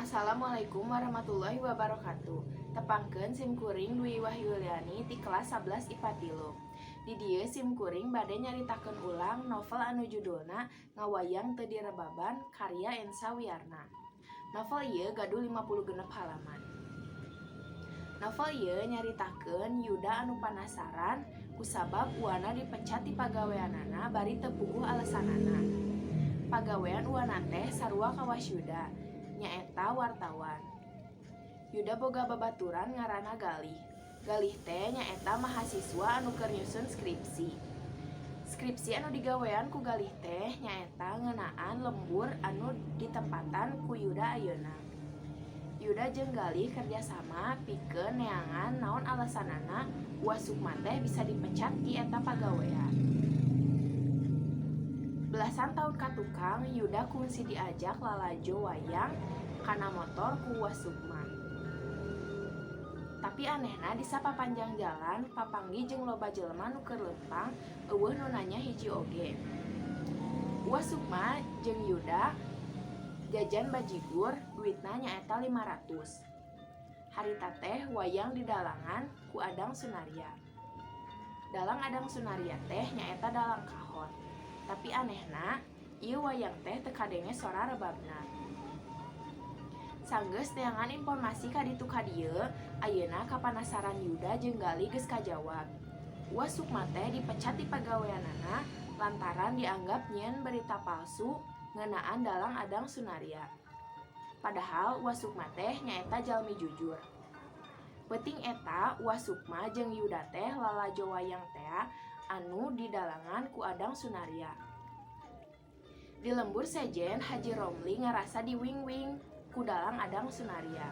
Assalamualaikum warahmatullahi wabarakatuh. Tepangkeun simkuring Dwi Wahyuliani ti kelas 11 IPA 3. Di dieu simkuring bade nyaritakeun ulang novel anu judulna Ngawayang Teu Direbaban karya Ensa Wiyarna. Novel ieu gaduh 56 halaman. Novel ieu nyaritakeun Yuda anu panasaran kusabab uana dipecat ti pagaweanana bari teu puguh alesanana. Pagawean uana teh sarua kawas Yuda, nyaeta wartawan. Yuda boga babaturan ngaranna Galih. Galih teh nyaeta mahasiswa anu keur nyusun skripsi. Skripsi anu digawean ku Galih teh nyaeta ngeunaan lembur anu ditempatan ku Yuda ayeuna. Yuda jeung Galih kerjasama pikeun neangan naon alesanana Wasukma teh bisa dipecat ti eta pagawean. Belasan tahun katukang, Yuda kungsi diajak lalajo wayang kana motor ku Wasukma. Tapi anehna di sapapanjang jalan papanggi jeung loba jelema nu keur leumpang eueuh nu nanya hiji oge. Wasukma jeung Yuda jajan bajigur, duitna nyaeta 500. Harita teh wayang di dalangan ku Adang Sunaria. Dalang Adang Sunaria teh nyaeta dalang kahon. Tapi anehna, ieu wayang teh teu kadenge sora rebabna. Sanggeus neangan informasi ka ditu ka dieu, ayeuna kapanasaran Yuda jeung Galih geus kajawab. Wasukma teh dipecat ti pagaweanana lantaran dianggap nyieun berita palsu ngeunaan dalang Adang Sunaria. Padahal Wasukma teh nyaeta jalmi jujur. Penting eta Wasukma jeung Yuda teh lalajo wayang teh anu didalangan ku Adang Sunaria. Di lembur sejen Haji Romli ngarasa diwing-wing ku dalang Adang Sunaria.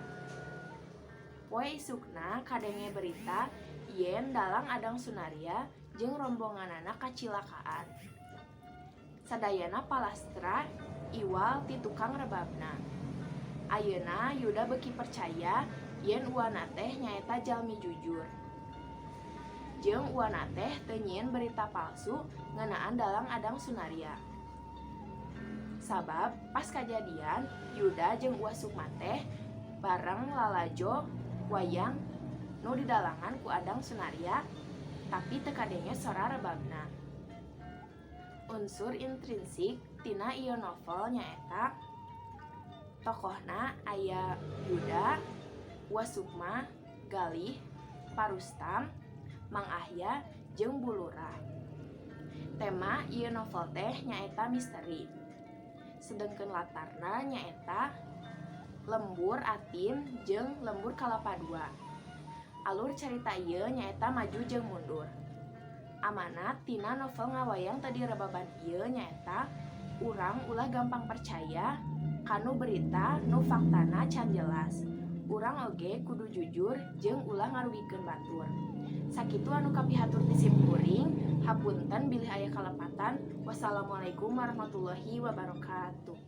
Poe isukna kadenge berita yen dalang Adang Sunaria jeung rombonganana kacilakaan. Sadayana palastra iwal ti tukang rebabna. Ayeuna Yuda beuki percaya yen uana teh nyaeta jalmi jujur. Jeung uana teh teu nyieun berita palsu ngeunaan dalang Adang Sunaria. Sabab pas kajadian Yuda jeung Wasukma teh bareng lalajo wayang nu didalangan ku Adang Sunaria tapi teu kadenge sora rebabna. Unsur intrinsik tina ieu novel nyaeta tokohna aya Yuda, Wasukma, Galih, Parustam, Mang Ahya jeung Bulurah. Tema ieu novel teh nyaeta misteri. Sedengkeun latarna nyaeta lembur atin jeung lembur kalapa dua. Alur carita ieu nyaeta maju jeung mundur. Amanat tina novel Ngawayang Teu Direbaban ieu nyaeta urang ulah gampang percaya kanu berita nu faktana can jelas. Urang oge kudu jujur jeung ulah ngarugikeun batur. Sakitu anu kapihatur ti simkuring, hapunten bilih aya kalepatan. Wassalamualaikum warahmatullahi wabarakatuh.